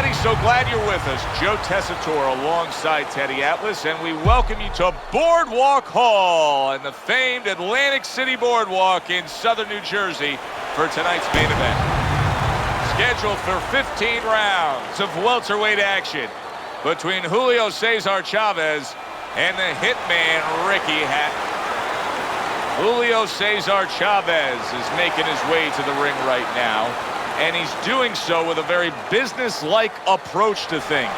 everybody. So glad you're with us. Joe Tessitore alongside Teddy Atlas, and we welcome you to Boardwalk Hall and the famed Atlantic City Boardwalk in southern New Jersey for tonight's main event. Scheduled for 15 rounds of welterweight action between Julio Cesar Chavez and the hitman Ricky Hatton. Julio Cesar Chavez is making his way to the ring right now, and he's doing so with a very business-like approach to things.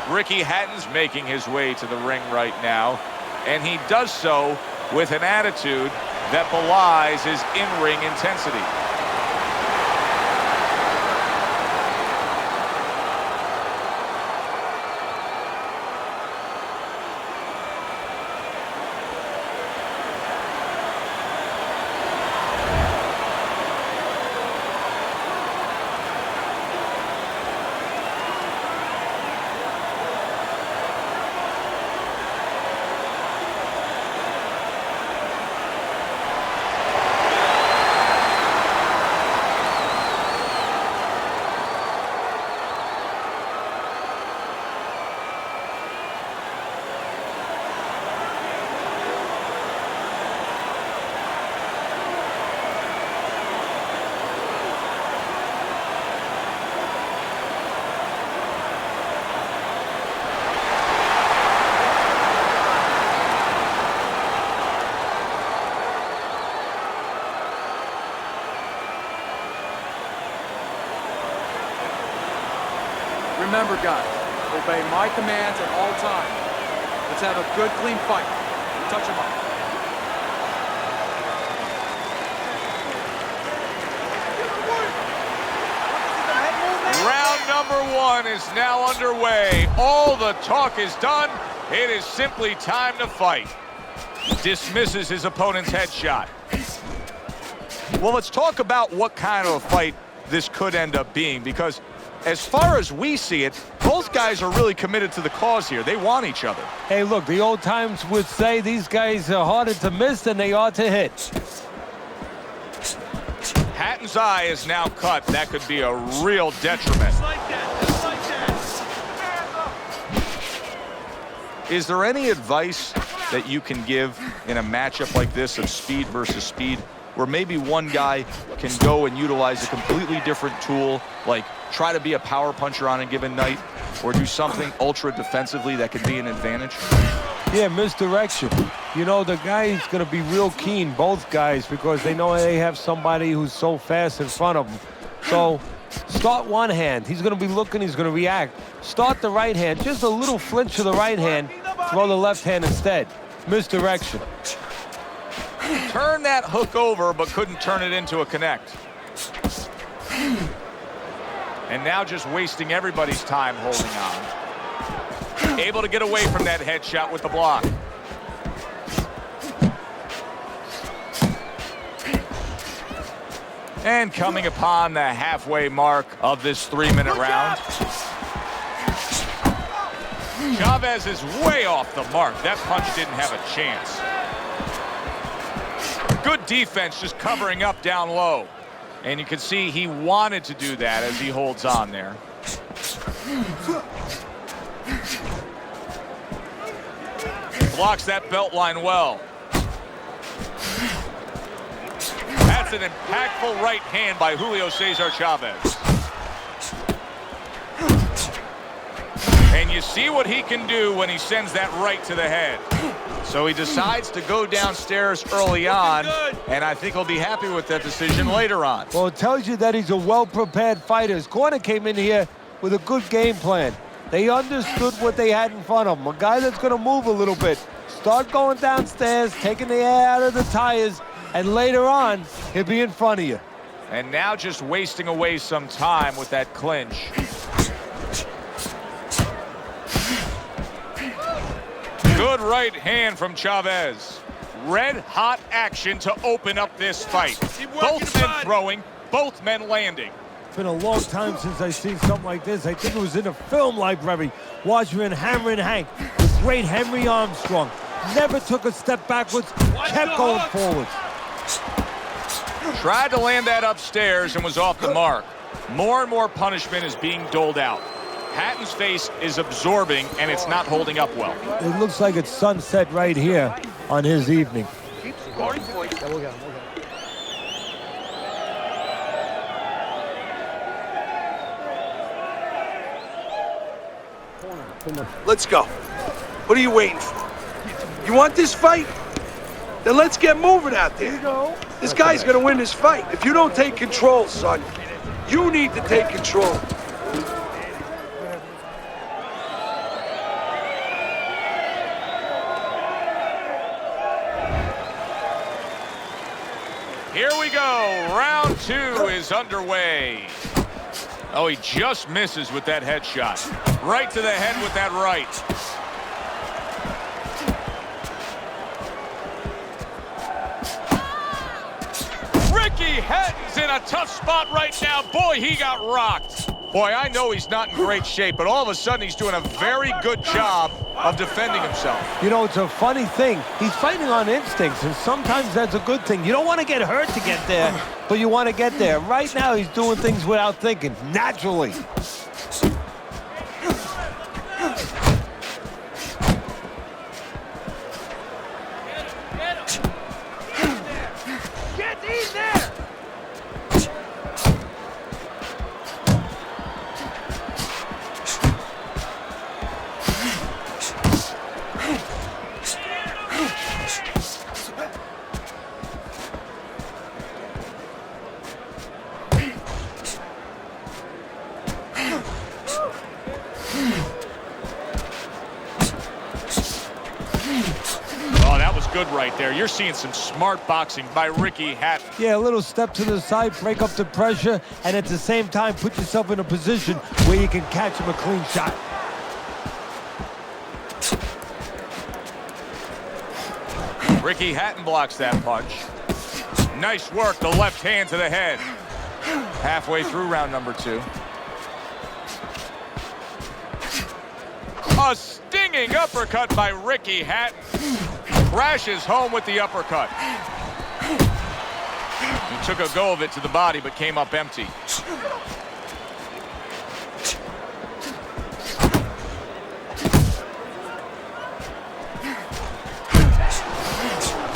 Ricky Hatton's making his way to the ring right now, and he does so with an attitude that belies his in-ring intensity. Remember, guys, obey my commands at all times. Let's have a good, clean fight. Touch him up. Round number one is now underway. All the talk is done. It is simply time to fight. Dismisses his opponent's headshot. Well, let's talk about what kind of a fight this could end up being, because as far as we see it, both guys are really committed to the cause here. They want each other. Hey, look, the old times would say these guys are harder to miss than they are to hit. Hatton's eye is now cut. That could be a real detriment. Is there any advice that you can give in a matchup like this of speed versus speed, where maybe one guy can go and utilize a completely different tool, like try to be a power puncher on a given night, or do something ultra defensively that could be an advantage? Yeah, misdirection. You know, the guy's going to be real keen, both guys, because they know they have somebody who's so fast in front of them. So start one hand. He's going to be looking, he's going to react. Start the right hand, just a little flinch to the right hand, throw the left hand instead. Misdirection. Turn that hook over, but couldn't turn it into a connect. And now just wasting everybody's time holding on. Able to get away from that headshot with the block. And coming upon the halfway mark of this 3-minute round. Chavez is way off the mark. That punch didn't have a chance. Good defense, just covering up down low. And you can see he wanted to do that as he holds on there. Blocks that belt line well. That's an impactful right hand by Julio Cesar Chavez. And you see what he can do when he sends that right to the head. So he decides to go downstairs early on, and I think he'll be happy with that decision later on. Well, it tells you that he's a well-prepared fighter. His corner came in here with a good game plan. They understood what they had in front of him. A guy that's going to move a little bit. Start going downstairs, taking the air out of the tires, and later on, he'll be in front of you. And now just wasting away some time with that clinch. Good right hand from Chavez. Red-hot action to open up this fight. Both men throwing, both men landing. It's been a long time since I've seen something like this. I think it was in a film library. Watching Hammer and Hank, the great Henry Armstrong. Never took a step backwards, kept going forward. Tried to land that upstairs and was off the mark. More and more punishment is being doled out. Hatton's face is absorbing, and it's not holding up well. It looks like it's sunset right here on his evening. Keep scoring points. Yeah, we'll get him. Let's go. What are you waiting for? You want this fight? Then let's get moving out there. This guy's gonna win this fight. If you don't take control, son, you need to take control. Here we go. Round 2 is underway. Oh, he just misses with that headshot. Right to the head with that right. Ricky Hatton's in a tough spot right now. Boy, he got rocked. Boy, I know he's not in great shape, but all of a sudden he's doing a very good job of defending himself. You know, it's a funny thing. He's fighting on instincts, and sometimes that's a good thing. You don't want to get hurt to get there, but you want to get there. Right now, he's doing things without thinking, naturally. Get in there! Oh, that was good right there. You're seeing some smart boxing by Ricky Hatton. Yeah, a little step to the side, break up the pressure, and at the same time, put yourself in a position where you can catch him a clean shot. Ricky Hatton blocks that punch. Nice work, the left hand to the head. Halfway through round number 2. A stinging uppercut by Ricky Hatton. Crashes home with the uppercut. He took a go of it to the body, but came up empty.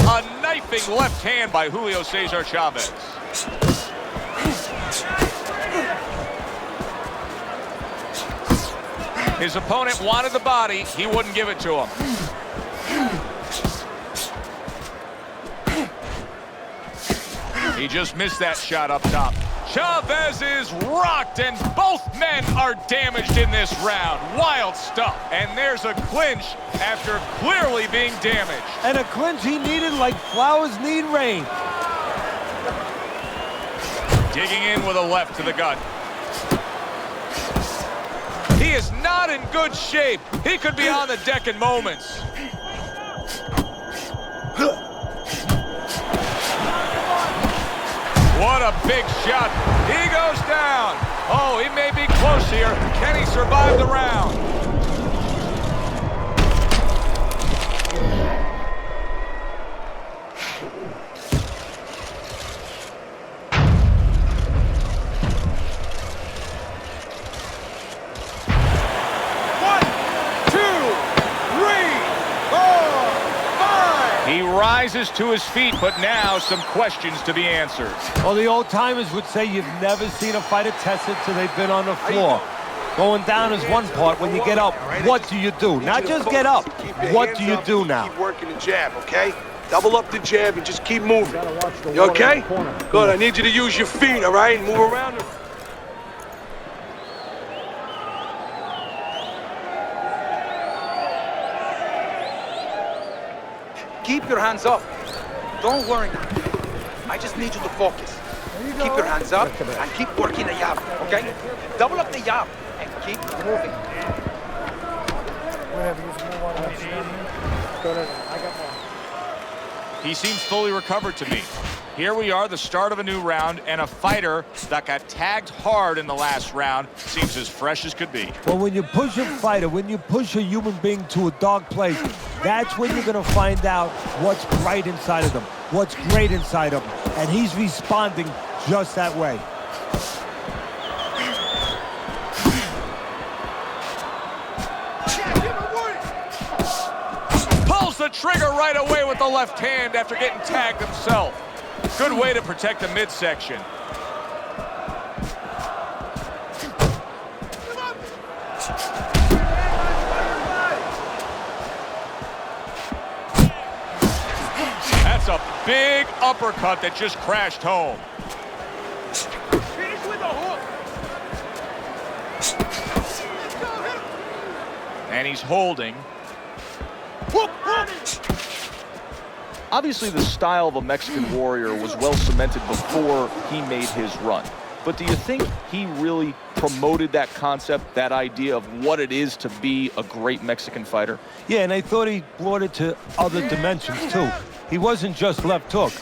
A knifing left hand by Julio Cesar Chavez. His opponent wanted the body. He wouldn't give it to him. He just missed that shot up top. Chavez is rocked, and both men are damaged in this round. Wild stuff. And there's a clinch after clearly being damaged. And a clinch he needed like flowers need rain. Digging in with a left to the gut. He is not in good shape. He could be on the deck in moments. What a big shot. He goes down. Oh, he may be close here. Can he survive the round? He rises to his feet, but now some questions to be answered. Well, the old-timers would say you've never seen a fighter tested till they've been on the floor. Going down is one part. When you get up, what do you do? Not just get up. What do you do now? Keep working the jab, okay? Double up the jab and just keep moving. You okay? Good. I need you to use your feet, all right? Move around. Keep your hands up. Don't worry now. I just need you to focus. Keep your hands up and keep working the jab, okay? Double up the jab and keep moving. He seems fully recovered to me. Here we are, the start of a new round, and a fighter that got tagged hard in the last round seems as fresh as could be. Well, when you push a fighter, when you push a human being to a dark place, that's when you're going to find out what's right inside of them, what's great inside of them. And he's responding just that way. Pulls the trigger right away with the left hand after getting tagged himself. Good way to protect the midsection. That's a big uppercut that just crashed home. Finish with a hook. And he's holding. Hook, hook. Obviously, the style of a Mexican warrior was well cemented before he made his run. But do you think he really promoted that concept, that idea of what it is to be a great Mexican fighter? Yeah, and I thought he brought it to other dimensions, too. He wasn't just left hook.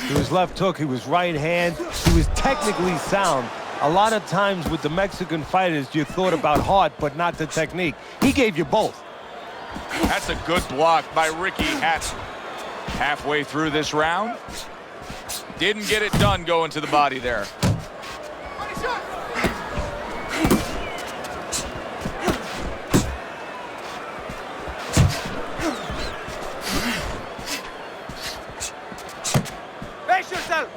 He was left hook, he was right hand, he was technically sound. A lot of times with the Mexican fighters, you thought about heart, but not the technique. He gave you both. That's a good block by Ricky Hatton. Halfway through this round, didn't get it done going to the body there. Face yourself.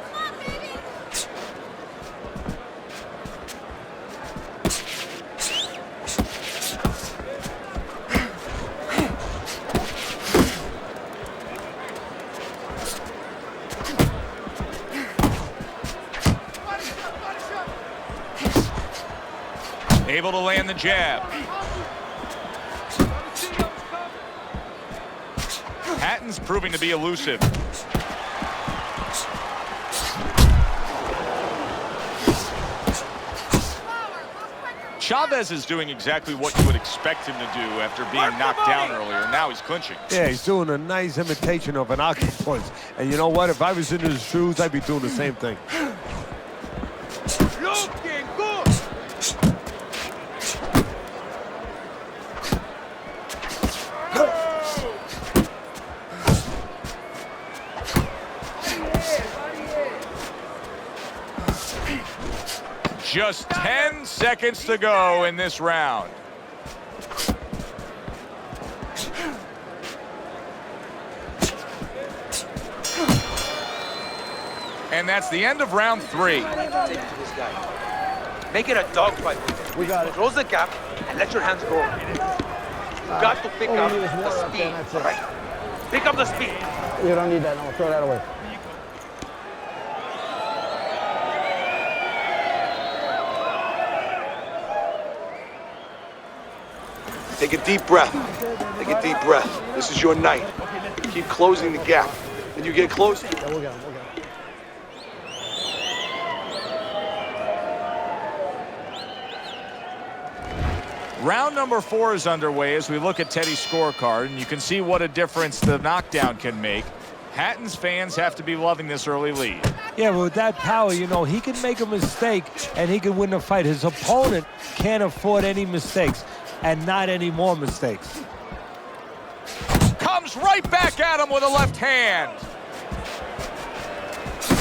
Able to land the jab. Hatton's proving to be elusive. Chavez is doing exactly what you would expect him to do after being knocked down earlier. Now he's clinching. Yeah, he's doing a nice imitation of an octopus. And you know what? If I was in his shoes, I'd be doing the same thing. Looking good. Just 10 seconds to go in this round. And that's the end of round 3. Take it to this guy. Make it a dogfight. We got it. Close the gap and let your hands go. You got to pick up the speed. All right? Pick up the speed. You don't need that. No, throw that away. Take a deep breath. Take a deep breath. This is your night. Keep closing the gap. And you get closer. Yeah, we'll get him. Round number 4 is underway as we look at Teddy's scorecard, and you can see what a difference the knockdown can make. Hatton's fans have to be loving this early lead. Yeah, but with that power, you know, he can make a mistake and he can win the fight. His opponent can't afford any mistakes and not any more mistakes. Comes right back at him with a left hand.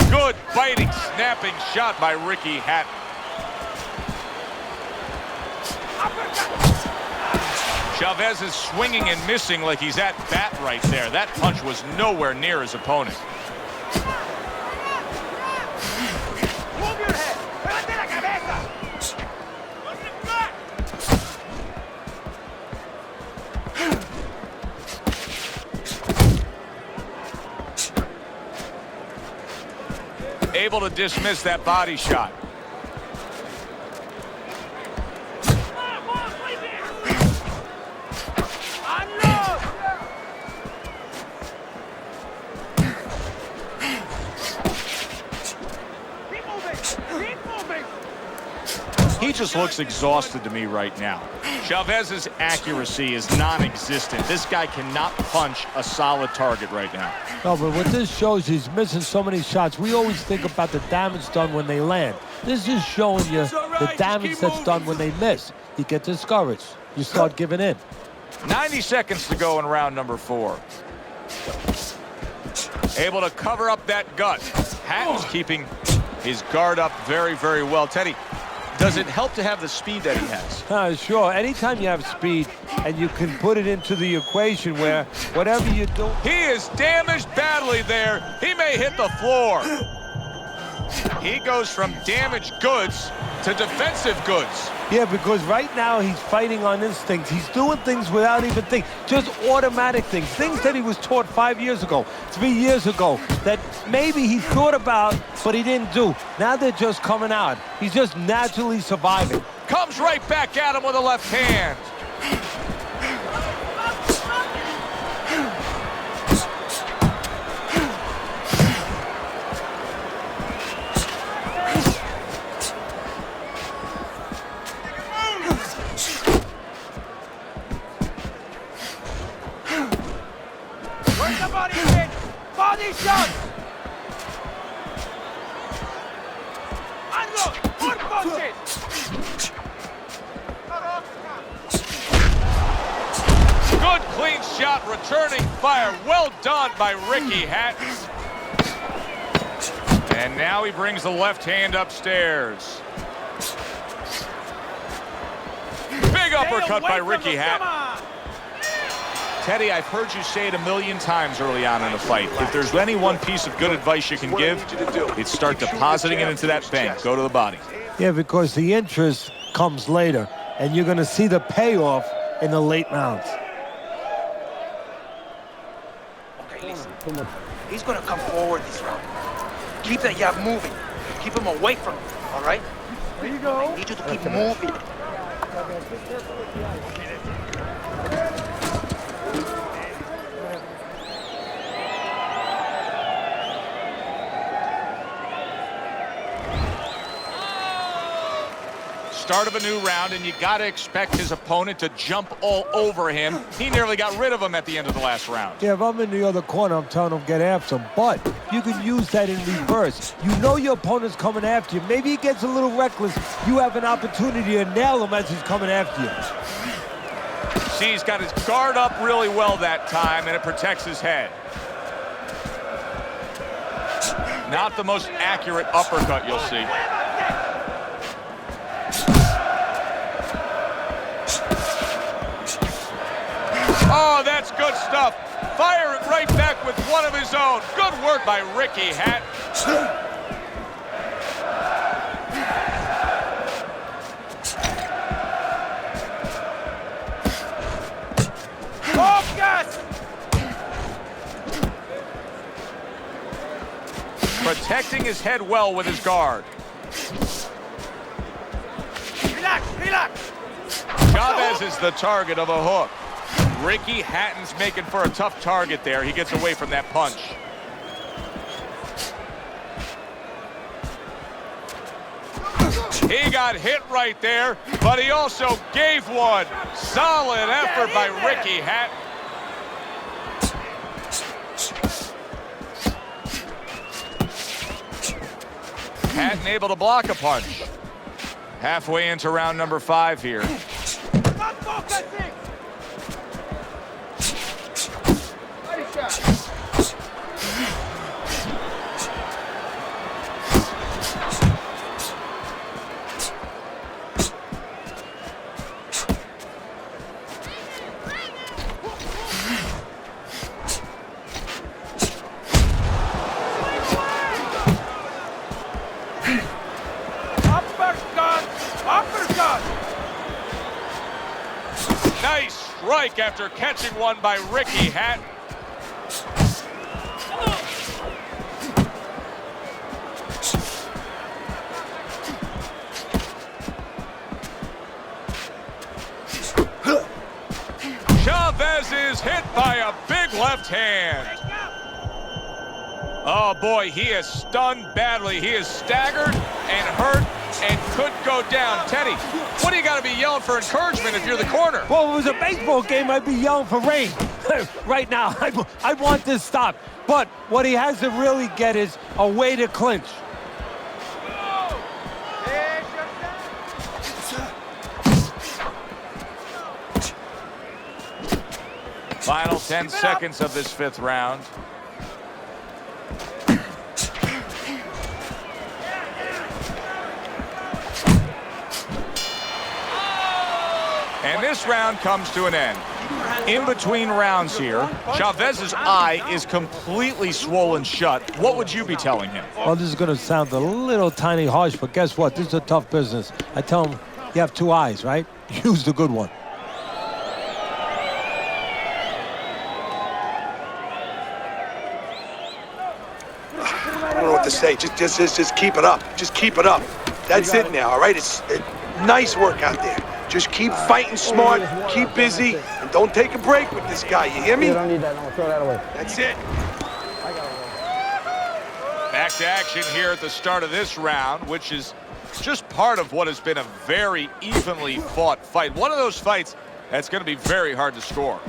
Good biting, snapping shot by Ricky Hatton. Chavez is swinging and missing like he's at bat right there. That punch was nowhere near his opponent. Move your head. Levante la cabeza. Able to dismiss that body shot. He just looks exhausted to me right now. Chavez's accuracy is non-existent. This guy cannot punch a solid target right now. No, but what this shows, he's missing so many shots. We always think about the damage done when they land. This is showing you the damage that's done when they miss. You get discouraged. You start giving in. 90 seconds to go in round number 4. Able to cover up that gut. Hatton's keeping his guard up very, very well. Teddy, does it help to have the speed that he has? Sure. Anytime you have speed and you can put it into the equation where whatever you do... He is damaged badly there. He may hit the floor. He goes from damaged goods to defensive goods. Yeah, because right now he's fighting on instinct. He's doing things without even thinking. Just automatic things. Things that he was taught 5 years ago, 3 years ago, that maybe he thought about, but he didn't do. Now they're just coming out. He's just naturally surviving. Comes right back at him with a left hand. Body shot! Unload! More punches! Good clean shot, returning fire. Well done by Ricky Hatton. And now he brings the left hand upstairs. Big uppercut by Ricky Hatton. Teddy, I've heard you say it a million times early on in the fight. If there's any one piece of good advice you can give, it's start depositing it into that bank. Go to the body. Yeah, because the interest comes later, and you're going to see the payoff in the late rounds. Okay, listen. He's going to come forward this round. Keep that jab moving. Keep him away from him, all right? There you go. I need you to keep moving. Start of a new round, and you got to expect his opponent to jump all over him. He nearly got rid of him at the end of the last round. Yeah, if I'm in the other corner, I'm telling him get after him. But you can use that in reverse. You know your opponent's coming after you. Maybe he gets a little reckless. You have an opportunity to nail him as he's coming after you. See, he's got his guard up really well that time, and it protects his head. Not the most accurate uppercut you'll see. Oh, that's good stuff. Firing right back with one of his own. Good work by Ricky Hatton. Focus! Protecting his head well with his guard. Relax, relax. Chavez is the target of a hook. Ricky Hatton's making for a tough target there. He gets away from that punch. He got hit right there, but he also gave one. Solid effort by Ricky Hatton. Hatton able to block a punch. Halfway into round number 5 here. Not focusing. Body shot. Nice strike after catching one by Ricky Hatton. Chavez is hit by a big left hand. Oh, boy, he is stunned badly. He is staggered and hurt and could go down. Teddy, what do you got to be yelling for encouragement if you're the corner? Well, if it was a baseball game, I'd be yelling for rain. Right now, I want this stopped. But what he has to really get is a way to clinch. Final 10 seconds of this 5th round. And this round comes to an end. In between rounds here, Chavez's eye is completely swollen shut. What would you be telling him? Well, this is going to sound a little tiny harsh, but guess what? This is a tough business. I tell him, you have 2 eyes, right? Use the good one. I don't know what to say. Just keep it up. Just keep it up. That's it now, all right? It's nice work out there. Just keep fighting smart, keep busy, and don't take a break with this guy. You hear me? You don't need that. No, throw that away. That's it. Back to action here at the start of this round, which is just part of what has been a very evenly fought fight. One of those fights that's going to be very hard to score.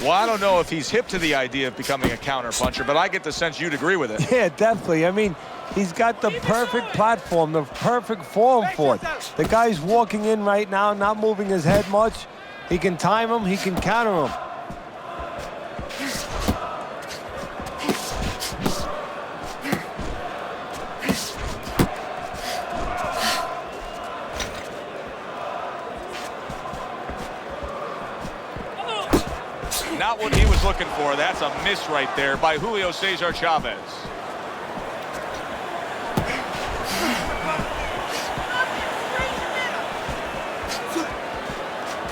Well, I don't know if he's hip to the idea of becoming a counter-puncher, but I get the sense you'd agree with it. Yeah, definitely. I mean, he's got the perfect platform, the perfect form for it. The guy's walking in right now, not moving his head much. He can time him, he can counter him. Not what he was looking for. That's a miss right there by Julio Cesar Chavez.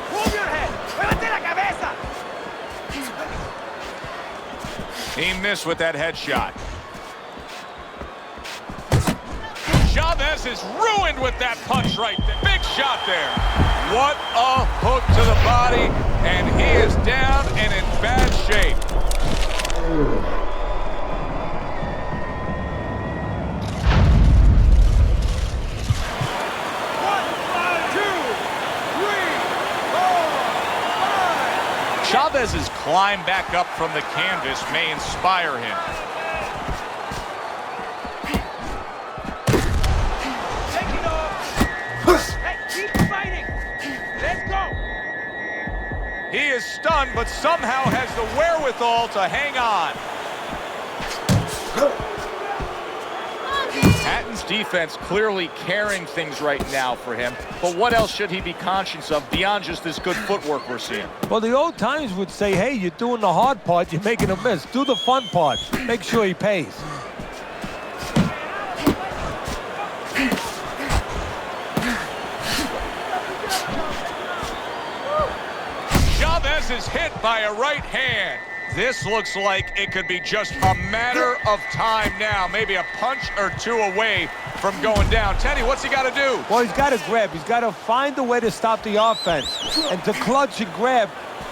Move your head. Levante la cabeza. He missed with that headshot. Chavez is ruined with that punch right there. Big shot there. What a hook to the body, and he is down and in bad shape. Chavez's climb back up from the canvas may inspire him. He is stunned, but somehow has the wherewithal to hang on. Hatton's defense clearly carrying things right now for him, but what else should he be conscious of beyond just this good footwork we're seeing? Well, the old times would say, hey, you're doing the hard part, you're making a miss. Do the fun part. Make sure he pays. Chavez is hit by a right hand. This looks like it could be just a matter of time now. Maybe a punch or two away from going down. Teddy, what's he got to do? Well, he's got to grab. He's got to find a way to stop the offense. And to clutch and grab,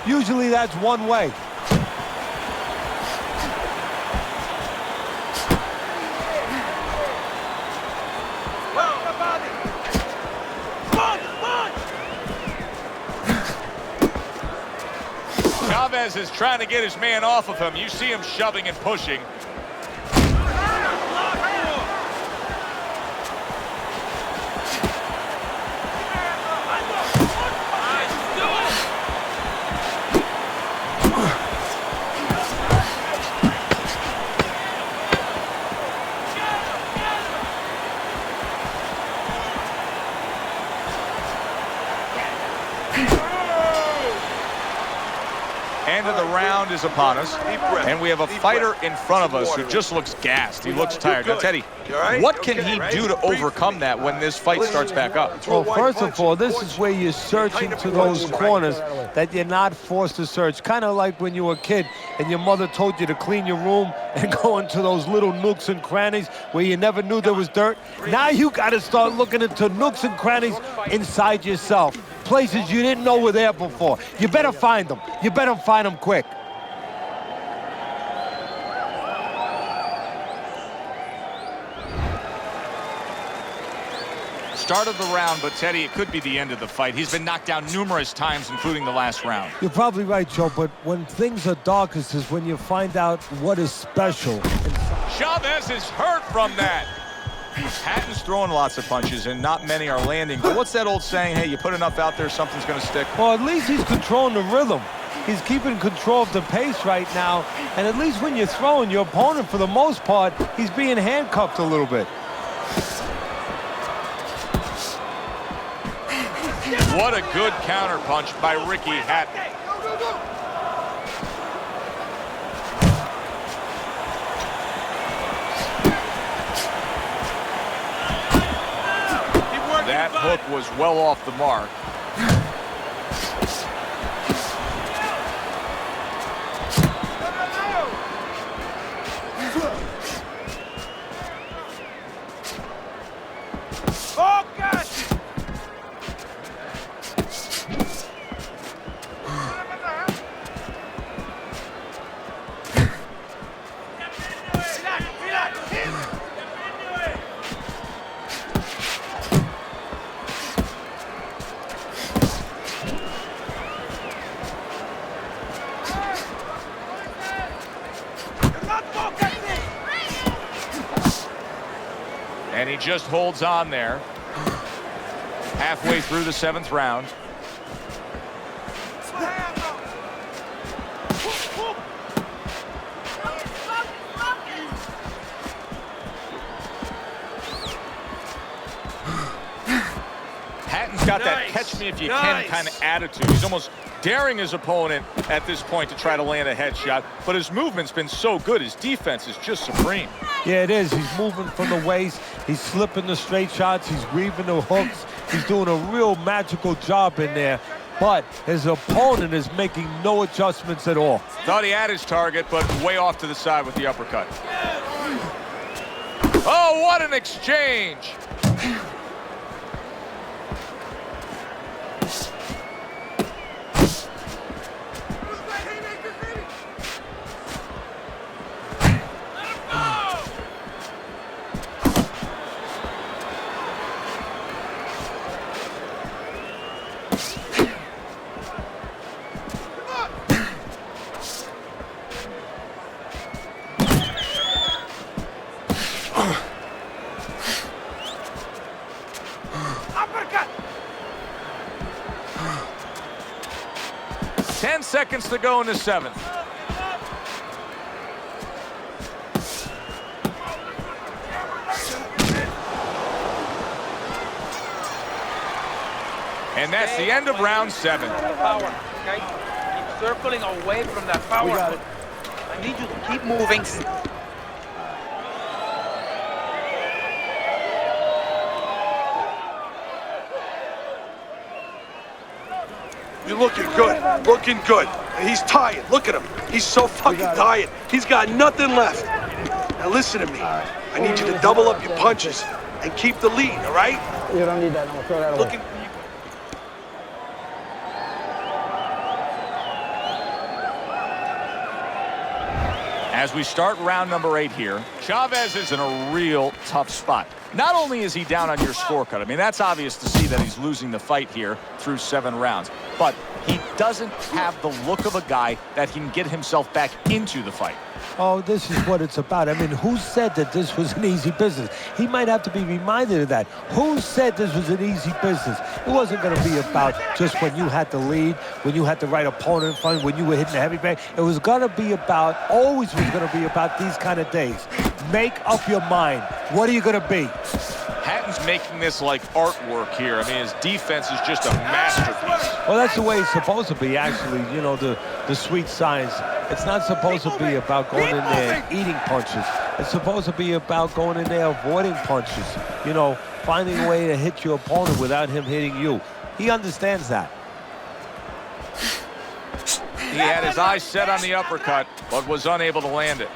usually that's one way. Chavez is trying to get his man off of him. You see him shoving and pushing. End of the round is upon us, and we have a fighter in front of us who just looks gassed. He looks tired. Now, Teddy, what can he do to overcome that when this fight starts back up? Well, first of all, this is where you search into those corners that you're not forced to search. Kind of like when you were a kid and your mother told you to clean your room and go into those little nooks and crannies where you never knew there was dirt. Now you got to start looking into nooks and crannies inside yourself. Places you didn't know were there before. You better find them. You better find them quick. start of the round, but Teddy, it could be the end of the fight. He's been knocked down numerous times, including the last round. You're probably right, Joe, but when things are darkest is when you find out what is special. Chavez is hurt from that. Hatton's throwing lots of punches, and not many are landing. But what's that old saying? Hey, you put enough out there, something's going to stick. Well, at least he's controlling the rhythm. He's keeping control of the pace right now. And at least when you're throwing, your opponent, for the most part, he's being handcuffed a little bit. What a good counterpunch by Ricky Hatton. That hook was well off the mark. And he just holds on there. Halfway through the 7th round. Hatton's got that catch me if you can kind of attitude. He's almost daring his opponent at this point to try to land a headshot, but his movement's been so good. His defense is just supreme. Yeah, it is. He's moving from the waist. He's slipping the straight shots. He's weaving the hooks. He's doing a real magical job in there. But his opponent is making no adjustments at all. Thought he had his target, but way off to the side with the uppercut. Oh, what an exchange! 10 seconds to go in the 7th. And that's the end of round 7. Power, okay? Keep circling away from that power. We got it. I need you to keep moving. You're looking good, looking good. And he's tired, look at him. He's so fucking tired. He's got nothing left. Now listen to me. I need you to double up your punches and keep the lead, all right? You don't need that. I'm gonna throw that away. Looking. As we start round number 8 here, Chavez is in a real tough spot. Not only is he down on your scorecard, I mean, that's obvious to see that he's losing the fight here through 7 rounds, but he doesn't have the look of a guy that can get himself back into the fight. Oh, this is what it's about. I mean, who said that this was an easy business? He might have to be reminded of that. Who said this was an easy business? It wasn't going to be about just when you had the lead, when you had the right opponent in front, when you were hitting the heavy bag. It was going to be about, always was going to be about these kind of days. Make up your mind. What are you going to be? Hatton's making this like artwork here. I mean, his defense is just a masterpiece. Well, that's the way it's supposed to be, actually, you know, the sweet science. It's not supposed to be about going in there and eating punches. It's supposed to be about going in there avoiding punches. You know, finding a way to hit your opponent without him hitting you. He understands that. He had his eyes set on the uppercut, but was unable to land it.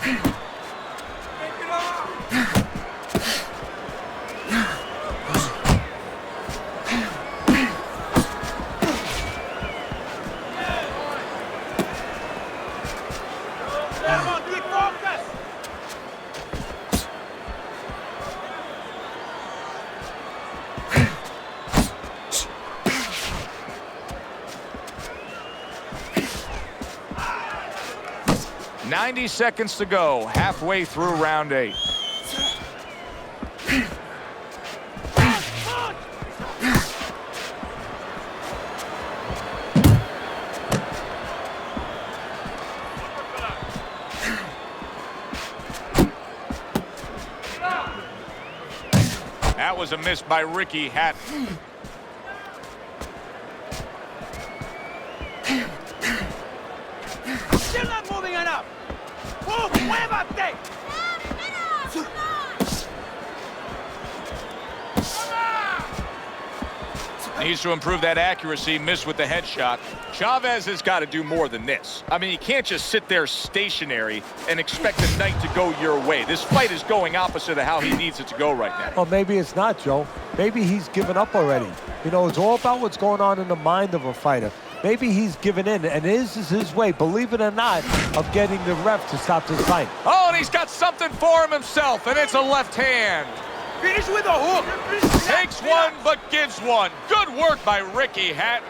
90 seconds to go, halfway through round 8. That was a miss by Ricky Hatton. Still not moving enough. Move, muévate. Needs to improve that accuracy. Missed with the headshot. Chavez has got to do more than this. I mean, you can't just sit there stationary and expect the night to go your way. This fight is going opposite of how he needs it to go right now. Well, maybe it's not, Joe. Maybe he's given up already. You know, it's all about what's going on in the mind of a fighter. Maybe he's given in, and this is his way, believe it or not, of getting the ref to stop this fight. Oh, and he's got something for him himself, and it's a left hand. Finish with a hook. Takes one, but gives one. Good work by Ricky Hatton.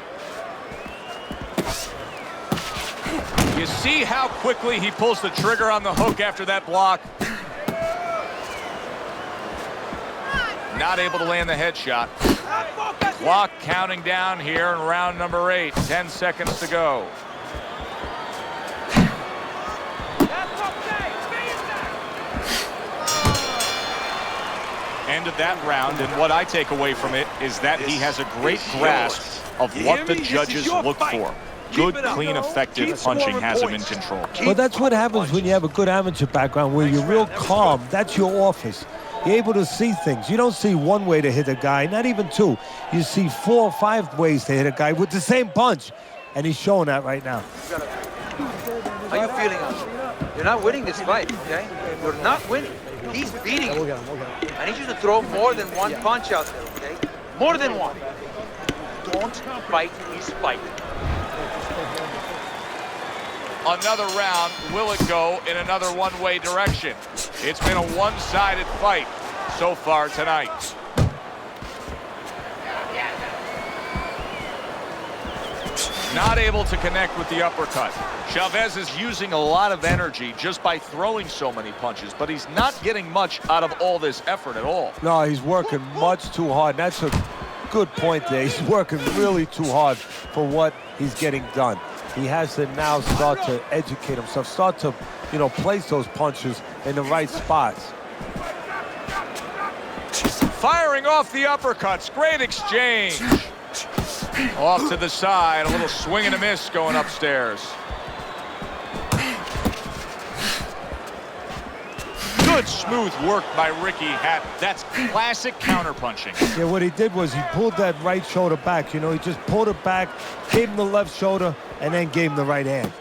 You see how quickly he pulls the trigger on the hook after that block? Not able to land the headshot. Clock counting down here in round number 8. 10 seconds to go. End of that round, and what I take away from it is that he has a great grasp of what the judges look for. Good, clean, effective punching has him in control. But that's what happens when you have a good amateur background where you're real calm. That's your office. You're able to see things. You don't see one way to hit a guy, not even two. You see 4 or 5 ways to hit a guy with the same punch. And he's showing that right now. How you feeling, Aldo? You're not winning this fight, okay? You're not winning. He's beating you. I need you to throw more than one punch out there, okay? More than one. Don't fight his fight. Another round. Will it go in another one-way direction? It's been a one-sided fight so far tonight. Not able to connect with the uppercut. Chavez is using a lot of energy just by throwing so many punches, but he's not getting much out of all this effort at all. No, he's working much too hard. That's a good point there. He's working really too hard for what he's getting done. He has to now start to educate himself, start to, you know, place those punches in the right spots. Firing off the uppercuts. Great exchange. Off to the side. A little swing and a miss going upstairs. Good smooth work by Ricky Hatton. That's classic counterpunching. Yeah, what he did was he pulled that right shoulder back. You know, he just pulled it back, gave him the left shoulder, and then gave him the right hand.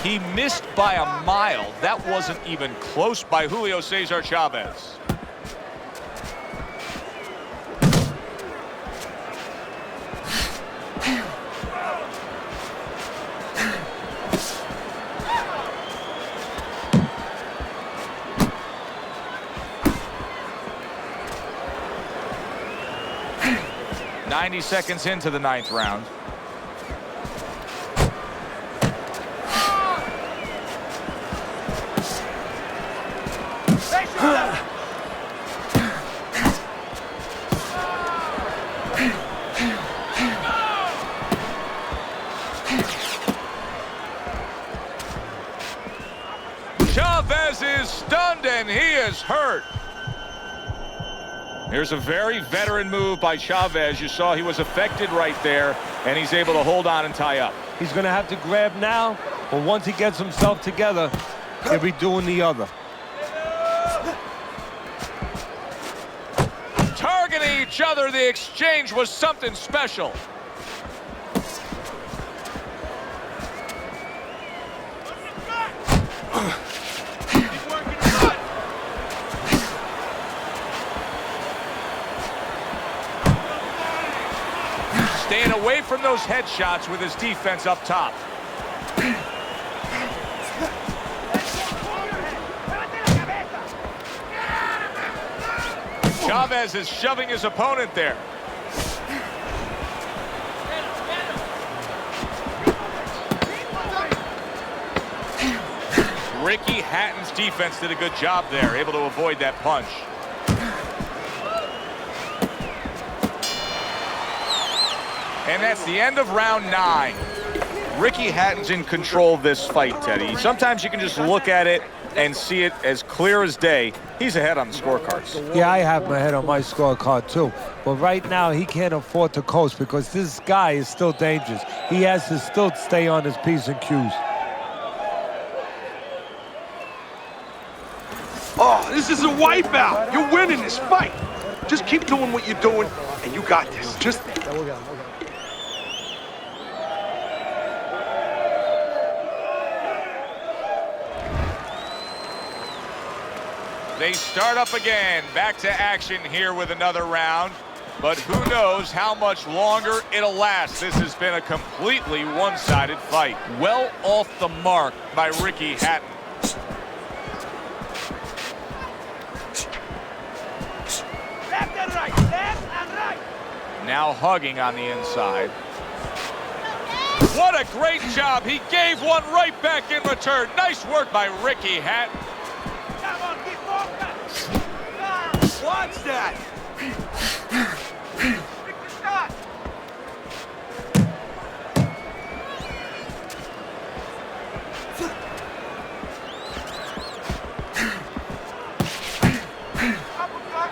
He missed by a mile. That wasn't even close by Julio Cesar Chavez. .90 seconds into the 9th round. Chavez is stunned and he is hurt. Here's a very veteran move by Chavez. You saw he was affected right there, and he's able to hold on and tie up. He's going to have to grab now, but once he gets himself together, he'll be doing the other. Targeting each other, the exchange was something special. Staying away from those headshots with his defense up top. Chavez is shoving his opponent there. Hatton's defense did a good job there, able to avoid that punch. And that's the end of round 9. Ricky Hatton's in control of this fight, Teddy. Sometimes you can just look at it and see it as clear as day. He's ahead on the scorecards. Yeah, I have my head on my scorecard too. But right now, he can't afford to coast because this guy is still dangerous. He has to still stay on his P's and Q's. Oh, this is a wipeout. You're winning this fight. Just keep doing what you're doing, and you got this. Just... They start up again, back to action here with another round. But who knows how much longer it'll last. This has been a completely one-sided fight. Well off the mark by Ricky Hatton. Left and right, left and right. Now hugging on the inside. What a great job. He gave one right back in return. Nice work by Ricky Hatton. Come on, keep focused. Watch that. Pick the shot. Uppercut.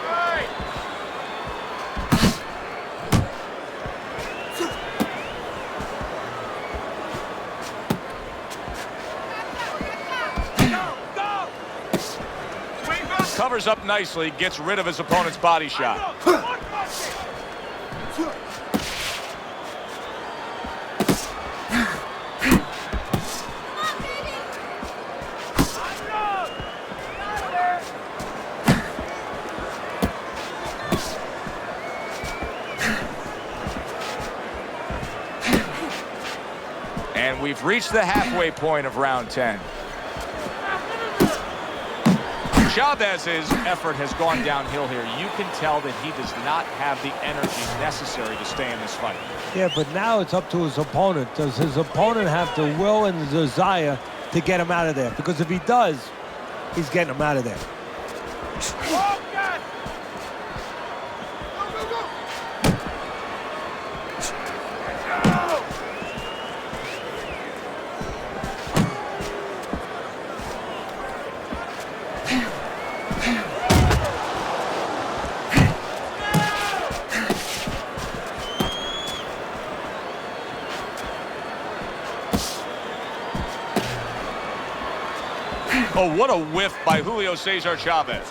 Right. Go! Swing back. Covers up nicely, gets rid of his opponent's body shot. One punch. And we've reached the halfway point of round 10. Chavez's effort has gone downhill here. You can tell that he does not have the energy necessary to stay in this fight. Yeah, but now it's up to his opponent. Does his opponent have the will and the desire to get him out of there? Because if he does, he's getting him out of there. Focus. Go, go, go. Oh, what a whiff by Julio Cesar Chavez.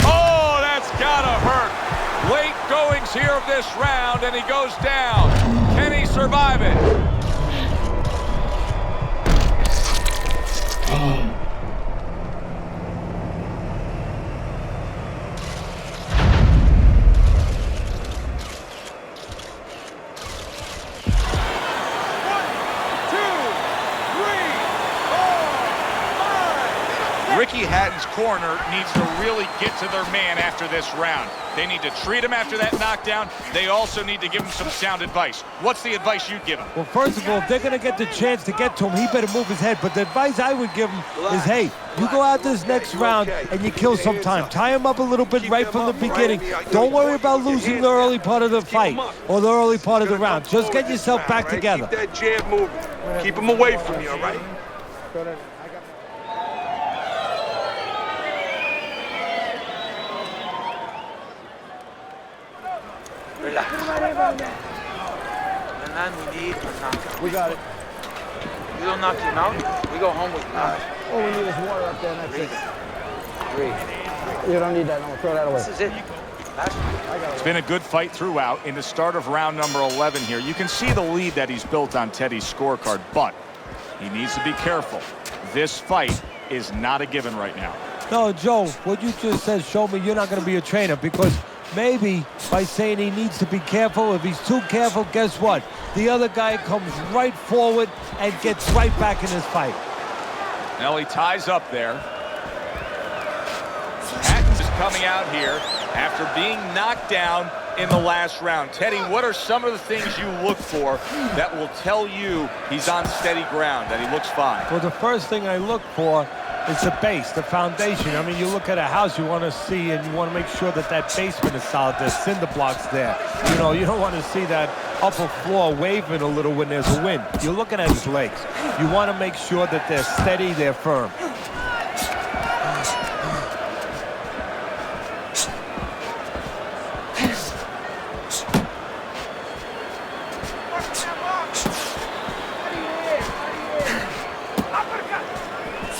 Oh, that's gotta hurt. Late goings here of this round, and he goes down. Can he survive it? Ricky Hatton's corner needs to really get to their man after this round. They need to treat him after that knockdown. They also need to give him some sound advice. What's the advice you'd give him? Well, first of all, if they're going to get the chance to get to him, he better move his head. But the advice I would give him is, hey, you go out this next round and you kill some time. Tie him up a little bit right from the beginning. Don't worry about losing the early part of the fight or the early part of the round. Just get yourself back together. Keep that jab moving. Keep him away from you, all right? Relax. And then we need a knockout. We got it. You don't knock him out, we go home with knockout. All we need is water up there, and that's Breathe. it. Breathe. You don't need that. No, throw that away. This is it. Last one. It's been a good fight throughout. In the start of round number 11 here, you can see the lead that he's built on Teddy's scorecard, but he needs to be careful. This fight is not a given right now. No, Joe, what you just said showed me you're not going to be a trainer because maybe by saying he needs to be careful. If he's too careful, guess what? The other guy comes right forward and gets right back in his fight. Now he ties up there. Hatton's is coming out here after being knocked down in the last round. Teddy, what are some of the things you look for that will tell you he's on steady ground, that he looks fine? Well, the first thing I look for is the base, the foundation. I mean, you look at a house, you want to see and you want to make sure that that basement is solid. There's cinder blocks there. You know, you don't want to see that upper floor waving a little when there's a wind. You're looking at his legs. You want to make sure that they're steady, they're firm.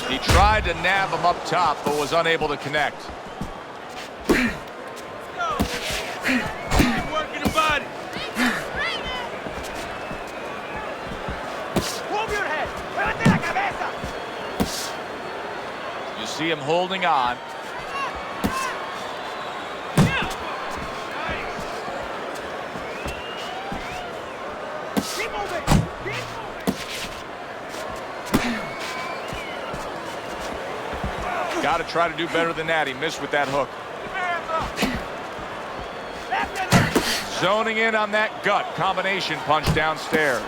He tried to nab him up top, but was unable to connect. Keep working the body. Move your head. Levante la cabeza. You see him holding on. Keep moving. Keep moving. Got to try to do better than that. He missed with that hook. Zoning in on that gut combination punch downstairs.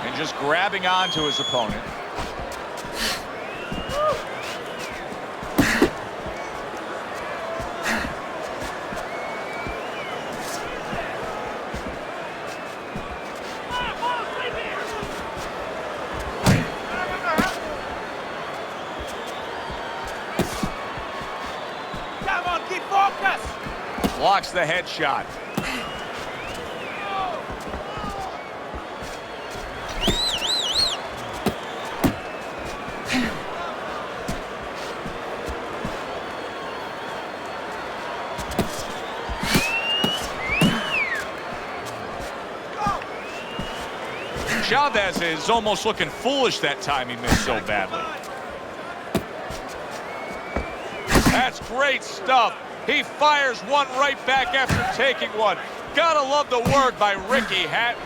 And just grabbing onto his opponent. Come on, keep focus. Blocks the headshot. Chavez is almost looking foolish that time he missed so badly. That's great stuff. He fires one right back after taking one. Gotta love the work by Ricky Hatton.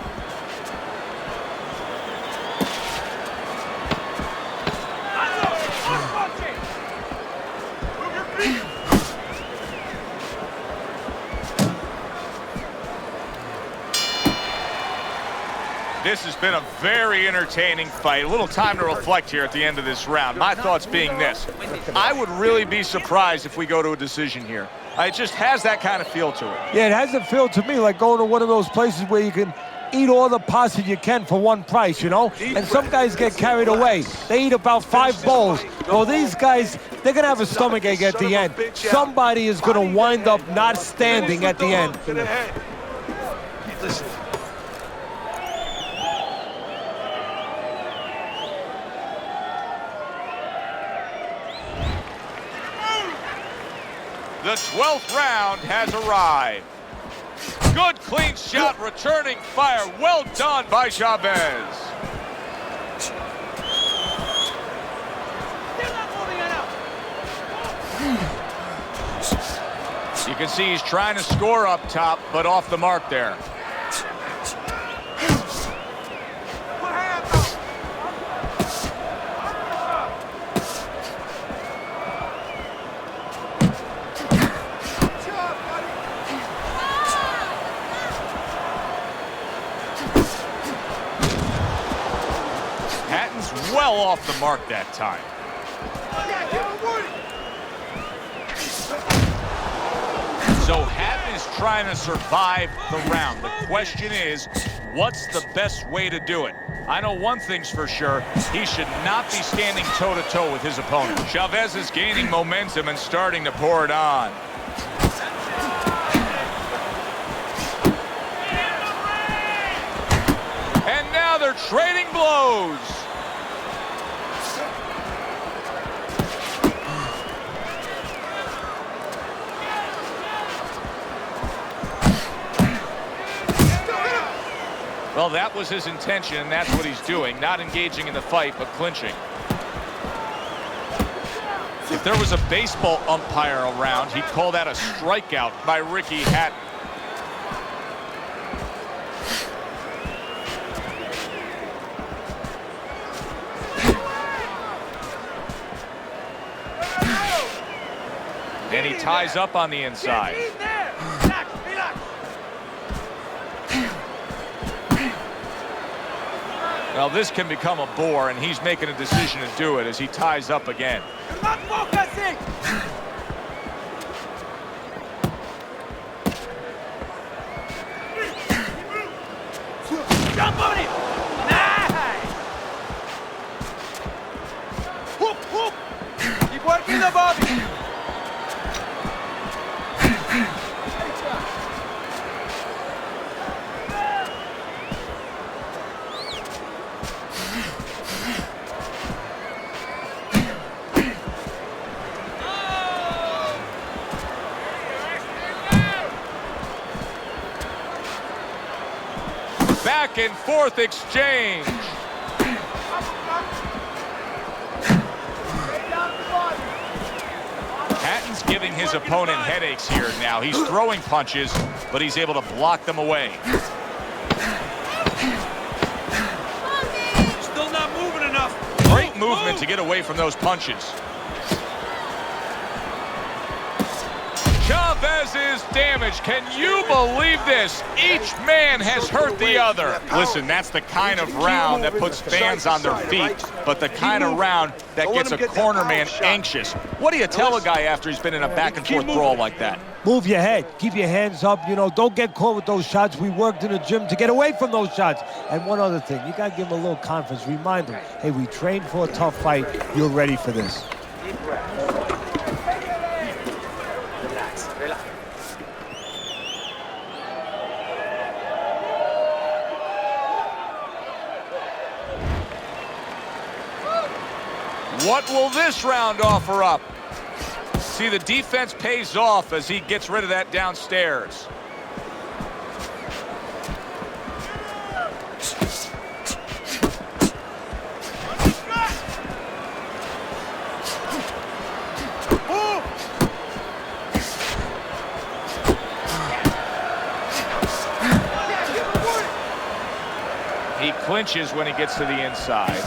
This has been a very entertaining fight. A little time to reflect here at the end of this round. My thoughts being this. I would really be surprised if we go to a decision here. It just has that kind of feel to it. Yeah, it has a feel to me like going to one of those places where you can eat all the pasta you can for one price, you know? And some guys get carried away. They eat about 5 bowls. Well, these guys, they're going to have a stomachache at the end. Somebody is going to wind up not standing at the end. Listen. The 12th round has arrived. Good clean shot, returning fire. Well done by Chavez. Still not moving enough. You can see he's trying to score up top, but off the mark there. Put hands up. Hatton's well off the mark that time. So Hatton is trying to survive the round. The question is, what's the best way to do it? I know one thing's for sure. He should not be standing toe-to-toe with his opponent. Chavez is gaining momentum and starting to pour it on. And now they're trading blows. Well, that was his intention, and that's what he's doing. Not engaging in the fight, but clinching. If If there was a baseball umpire around, he'd call that a strikeout by Ricky Hatton. And he ties up on the inside. Relax, relax. Well, this can become a bore, and he's making a decision to do it as he ties up again. You're not focusing. Jump on it. Nice. Hook, hook. Keep working the body. Back and forth exchange. Hatton's giving his opponent headaches here now. He's throwing punches, but he's able to block them away. Still not moving enough. Great movement to get away from those punches. Chavez is damaged. Can you believe this? Each man has hurt the other. Listen, that's the kind of round that puts fans on their feet, but the kind of round that gets a corner man anxious. What do you tell a guy after he's been in a back-and-forth brawl like that? Move your head. Keep your hands up. You know, don't get caught with those shots. We worked in the gym to get away from those shots. And one other thing, you got to give him a little confidence. Remind him, hey, we trained for a tough fight. You're ready for this. Deep breath. Relax, relax. What will this round offer up? See, the defense pays off as he gets rid of that downstairs. He clinches when he gets to the inside.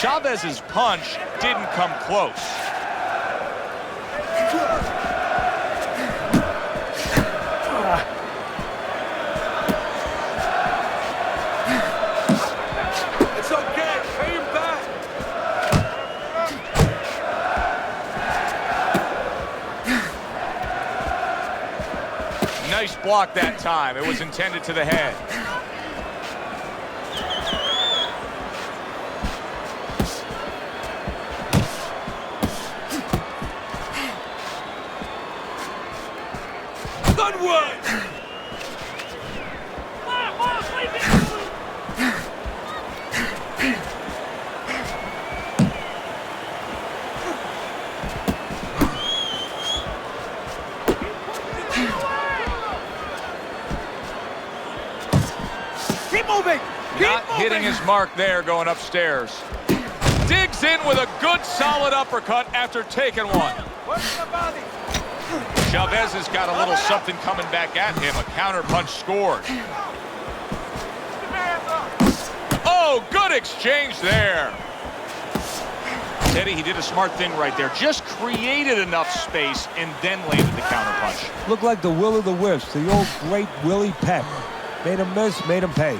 Chavez's punch didn't come close. It's okay. Pay him back. Nice block that time. It was intended to the head. Good work. Keep moving. Not hitting his mark there going upstairs. Digs in with a good solid uppercut after taking one. Work the body. Chavez has got a little something coming back at him. A counter punch scored. Oh, good exchange there. Teddy, he did a smart thing right there. Just created enough space and then landed the counter punch. Looked like the will of the wisps, the old great Willie Peck. Made him miss, made him pay.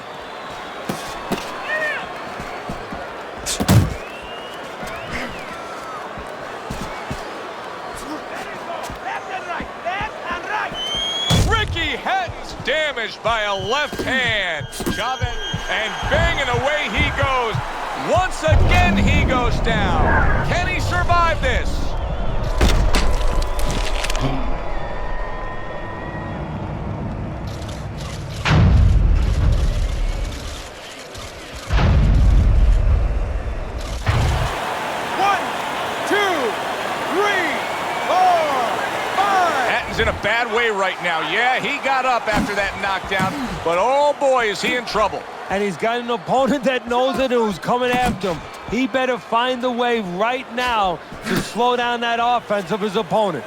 Damaged by a left hand. Chavez, and banging away he goes. Once again he goes down. Can he survive this? Hatton's in a bad way right now. Yeah, he got up after that knockdown, but oh boy, is he in trouble. And he's got an opponent that knows it, who's coming after him. He better find a way right now to slow down that offense of his opponent.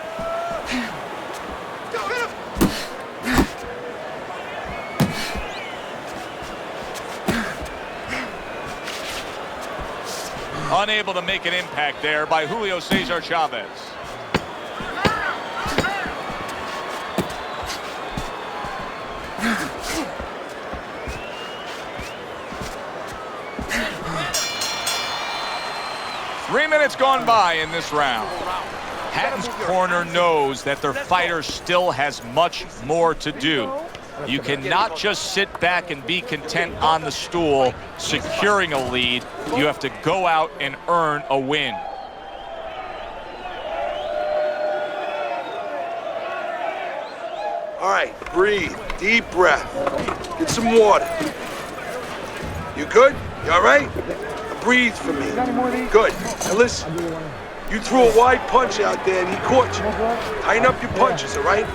Unable to make an impact there by Julio Cesar Chavez. Three minutes gone by in this round. Hatton's corner knows that their fighter still has much more to do. You cannot just sit back and be content on the stool securing a lead. You have to go out and earn a win. All right, breathe. Deep breath. Get some water. You good? You all right? Now breathe for me. Good. Now listen. You threw a wide punch out there and he caught you. Tighten up your punches, all right?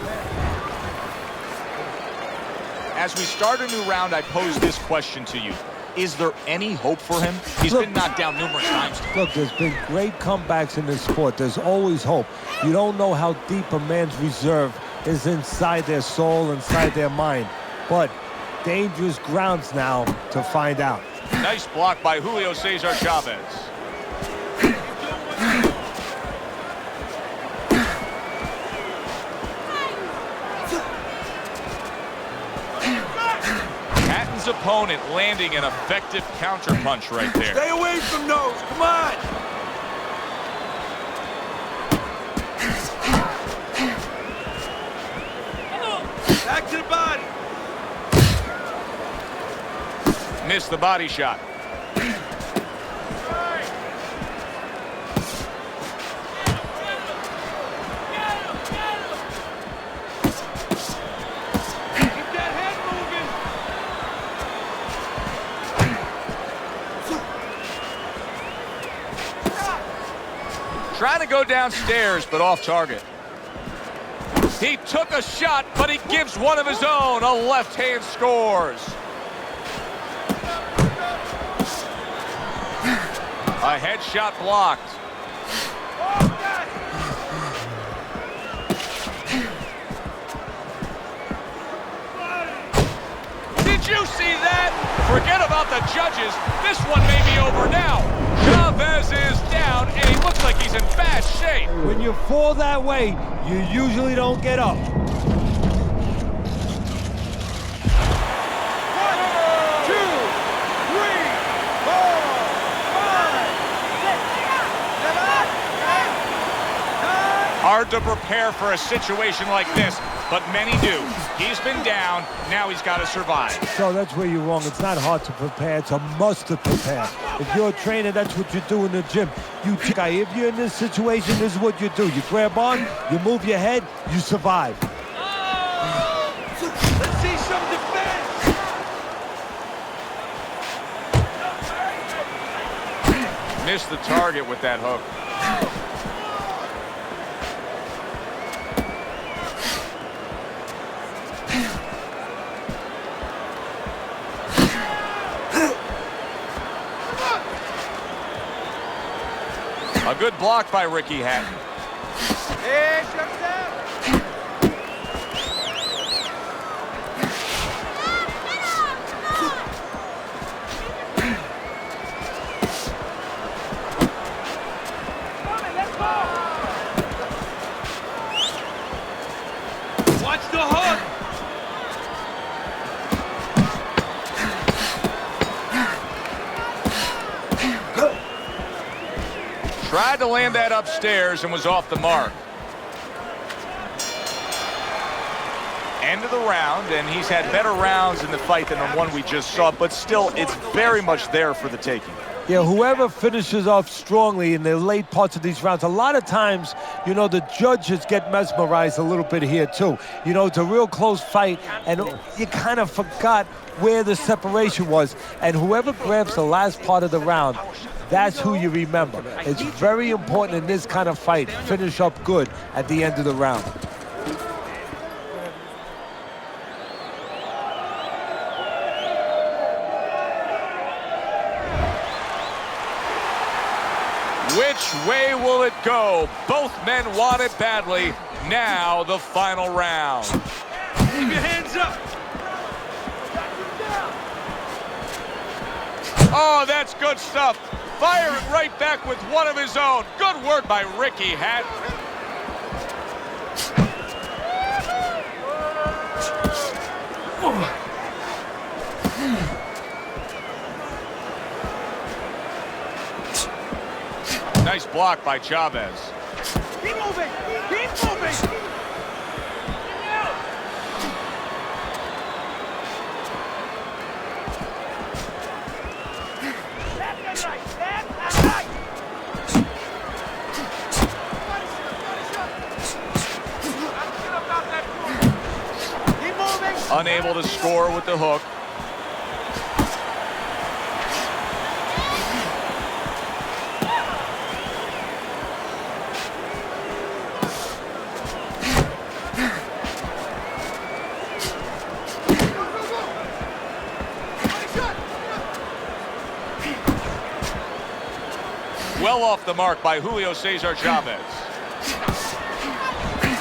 As we start a new round, I pose this question to you. Is there any hope for him? He's been knocked down numerous times. Look, there's been great comebacks in this sport. There's always hope. You don't know how deep a man's reserve is inside their soul, inside their mind. But dangerous grounds now to find out. Nice block by Julio Cesar Chavez. Hatton's opponent landing an effective counterpunch right there. Stay away from those. Come on. Back to the body. Missed the body shot. Trying to go downstairs, but off target. He took a shot, but he gives one of his own. A left hand scores. A headshot blocked. Did you see that? Forget about the judges. This one may be over now. Chavez is down, and he looks like he's in bad shape. When you fall that way, you usually don't get up. 1, 2, 3, 4, 5, 6, 7, 8, 9. Hard to prepare for a situation like this, but many do. He's been down, now he's got to survive. So that's where you're wrong. It's not hard to prepare. It's a must to prepare. If you're a trainer, that's what you do in the gym. If you're in this situation, this is what you do. You grab on, you move your head, you survive. Let's see some defense. Missed the target with that hook. A good block by Ricky Hatton. Hey, shut down. Let's go. Watch the hook. Tried to land that upstairs and was off the mark. End of the round, and he's had better rounds in the fight than the one we just saw, but still, it's very much there for the taking. Yeah, whoever finishes off strongly in the late parts of these rounds, a lot of times, you know, the judges get mesmerized a little bit here too. You know, it's a real close fight, and you kind of forgot where the separation was. And whoever grabs the last part of the round, that's who you remember. It's very important in this kind of fight. Finish up good at the end of the round. Which way will it go? Both men want it badly. Now the final round. Keep your hands up. Oh, that's good stuff. Firing right back with one of his own. Good work by Ricky Hatton. Nice block by Chavez. Keep moving! Keep moving! Left and right! Left and right! Keep moving! Unable to score with the hook. Well off the mark by Julio Cesar Chavez.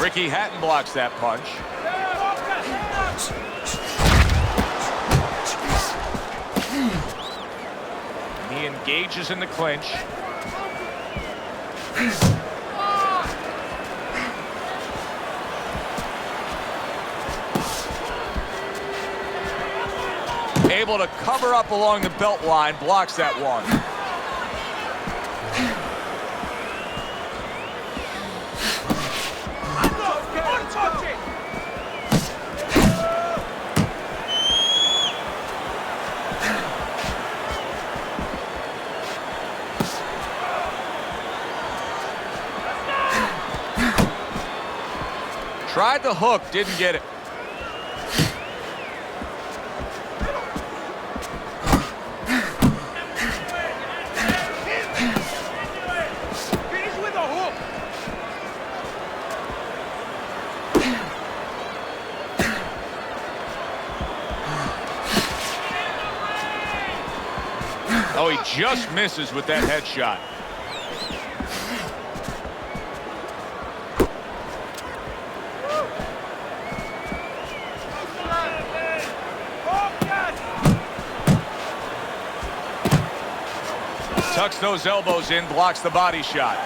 Ricky Hatton blocks that punch. He engages in the clinch. Able to cover up along the belt line, blocks that one. Tried the hook, didn't get it. Finish with a hook! Oh, he just misses with that headshot. Tucks those elbows in, blocks the body shot.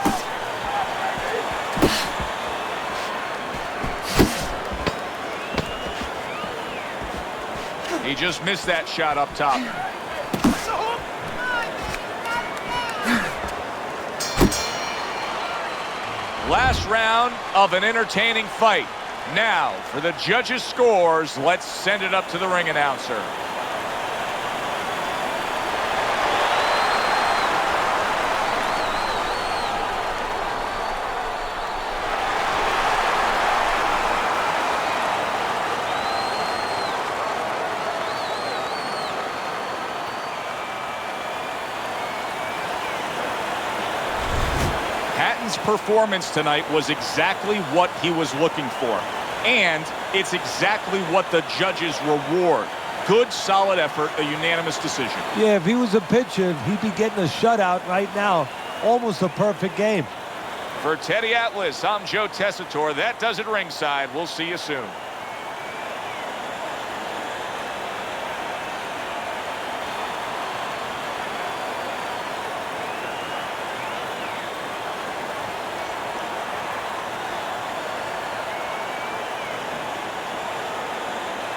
He just missed that shot up top. Last round of an entertaining fight. Now, for the judges' scores, let's send it up to the ring announcer. Hatton's performance tonight was exactly what he was looking for. And it's exactly what the judges reward. Good, solid effort, a unanimous decision. Yeah, if he was a pitcher, he'd be getting a shutout right now. Almost a perfect game. For Teddy Atlas, I'm Joe Tessitore. That does it ringside. We'll see you soon.